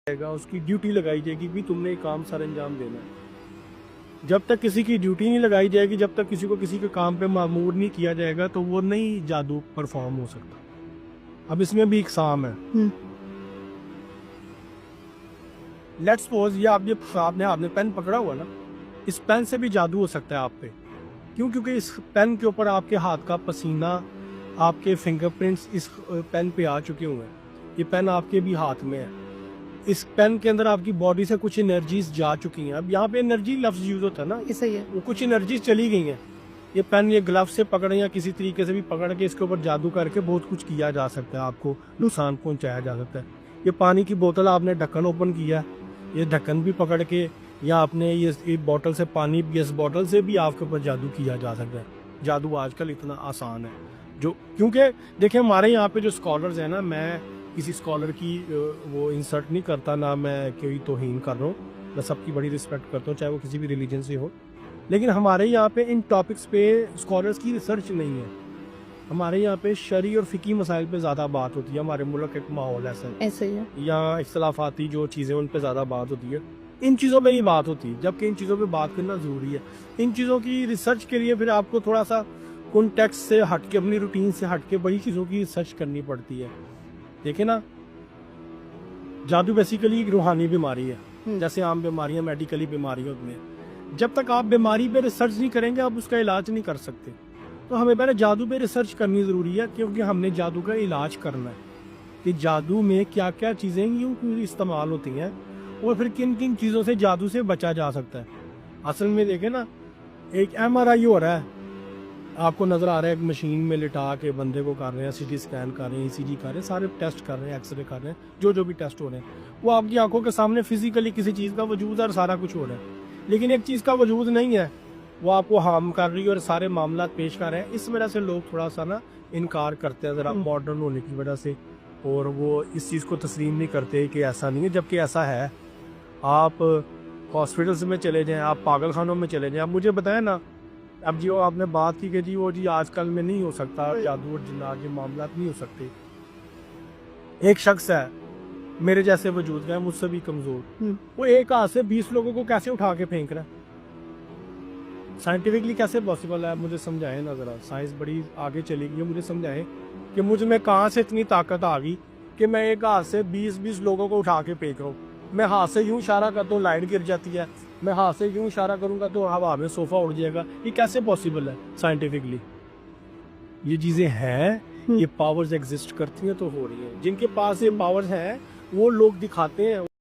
جائے گا, اس کی ڈیوٹی لگائی جائے گی کہ تم نے یہ کام سر انجام دینا ہے. جب تک کسی کی ڈیوٹی نہیں لگائی جائے گی, جب تک کسی کو کسی کے کام پہ معمور نہیں کیا جائے گا, تو وہ نہیں جادو پرفارم ہو سکتا. اب اس میں بھی اقسام ہے. لیٹس سپوز یہ آپ نے پین پکڑا ہوا نا, اس پین سے بھی جادو ہو سکتا ہے آپ پہ. کیوں؟ کیونکہ اس پین کے اوپر آپ کے ہاتھ کا پسینہ, آپ کے فنگر پرنٹس اس پین پہ آ چکے ہوئے ہیں. یہ پین آپ کے بھی ہاتھ میں ہے. اس پین کے اندر آپ کی باڈی سے کچھ انرجیز جا چکی ہیں. اب یہاں پہ انرجی لفظ یوز ہوتا ہے نا, صحیح ہے. وہ کچھ انرجیز چلی گئی ہیں. یہ پین یہ گلف سے پکڑیں یا کسی طریقے سے بھی پکڑ کے اس کے اوپر جادو کر کے بہت کچھ کیا جا سکتا ہے, آپ کو نقصان پہنچایا جا سکتا ہے. یہ پانی کی بوتل آپ نے ڈھکن اوپن کیا, یہ ڈھکن بھی پکڑ کے, یا آپ نے یہ بوٹل سے پانی, اس بوٹل سے بھی آپ کے اوپر جادو کیا جا سکتا ہے. جادو آج کل اتنا آسان ہے جو, کیونکہ دیکھیں ہمارے یہاں پہ جو اسکالرز ہیں نا, میں کسی اسکالر کی وہ انسلٹ نہیں کرتا, نہ میں کوئی توہین کر رہا ہوں, میں سب کی بڑی رسپیکٹ کرتا ہوں چاہے وہ کسی بھی ریلیجن سے ہو. لیکن ہمارے یہاں پہ ان ٹاپکس پہ اسکالرز کی ریسرچ نہیں ہے. ہمارے یہاں پہ شرعی اور فقہی مسائل پہ زیادہ بات ہوتی ہے. ہمارے ملک ایک ماحول ایسا ہے, یا اختلافاتی جو چیزیں ان پہ زیادہ بات ہوتی ہے. ان چیزوں پہ نہیں بات ہوتی, جبکہ ان چیزوں پہ بات کرنا ضروری ہے. ان چیزوں کی ریسرچ کے لیے پھر آپ کو تھوڑا سا کنٹیکسٹ سے ہٹ کے, اپنی روٹین سے ہٹ کے بڑی چیزوں کی ریسرچ کرنی پڑتی ہے. دیکھیں نا, جادو بیسیکلی ایک روحانی بیماری ہے, جیسے عام بیماریاں میڈیکلی بیماری ہوتی ہیں. جب تک آپ بیماری پہ ریسرچ نہیں کریں گے, آپ اس کا علاج نہیں کر سکتے. تو ہمیں پہلے جادو پہ ریسرچ کرنی ضروری ہے, کیونکہ ہم نے جادو کا علاج کرنا ہے کہ جادو میں کیا کیا چیزیں یوں استعمال ہوتی ہیں, اور پھر کن کن چیزوں سے جادو سے بچا جا سکتا ہے. اصل میں دیکھیں نا, ایک MRI ہو رہا ہے, آپ کو نظر آ رہا ہے ایک مشین میں لٹا کے بندے کو کر رہے ہیں, CT اسکین کر رہے ہیں, ECG کر رہے ہیں, سارے ٹیسٹ کر رہے ہیں, ایکس رے کر رہے ہیں, جو بھی ٹیسٹ ہو رہے ہیں, وہ آپ کی آنکھوں کے سامنے فزیکلی کسی چیز کا وجود ہے اور سارا کچھ ہو رہا ہے. لیکن ایک چیز کا وجود نہیں ہے, وہ آپ کو ہارم کر رہی ہے اور سارے معاملات پیش کر رہے ہیں. اس وجہ سے لوگ تھوڑا سا نا انکار کرتے ہیں ذرا ماڈرن ہونے کی وجہ سے, اور وہ اس چیز کو تسلیم نہیں کرتے کہ ایسا نہیں ہے, جبکہ ایسا ہے. آپ ہاسپٹلس میں چلے جائیں, آپ پاگل خانوں میں چلے جائیں. اب مجھے بتائیں نا, اب جو آپ نے بات کی کہ جی آج کل میں نہیں ہو سکتا, جادو اور جنات یہ معاملات نہیں ہو سکتے. ایک شخص ہے میرے جیسے وجود کا ہے, مجھ سے بھی کمزور, وہ ایک ہاتھ سے 20 لوگوں کو کیسے اٹھا کے پھینک رہا ہے؟ سائنٹیفکلی کیسے پاسبل ہے؟ مجھے سمجھائیں نا ذرا, سائنس بڑی آگے چلی گئی ہے, مجھے سمجھائیں کہ مجھ میں کہاں سے اتنی طاقت آ گئی کہ میں ایک ہاتھ سے 20 لوگوں کو اٹھا کے پھینک رہا ہوں. میں ہاتھ سے یوں اشارہ کرتا ہوں لائٹ گر جاتی ہے, میں ہاتھ سے یوں اشارہ کروں گا تو ہوا میں صوفہ اڑ جائے گا. یہ کیسے پاسبل ہے سائنٹیفکلی؟ یہ چیزیں ہیں, یہ پاورز ایگزسٹ کرتی ہیں تو ہو رہی ہیں. جن کے پاس یہ پاورز ہیں وہ لوگ دکھاتے ہیں.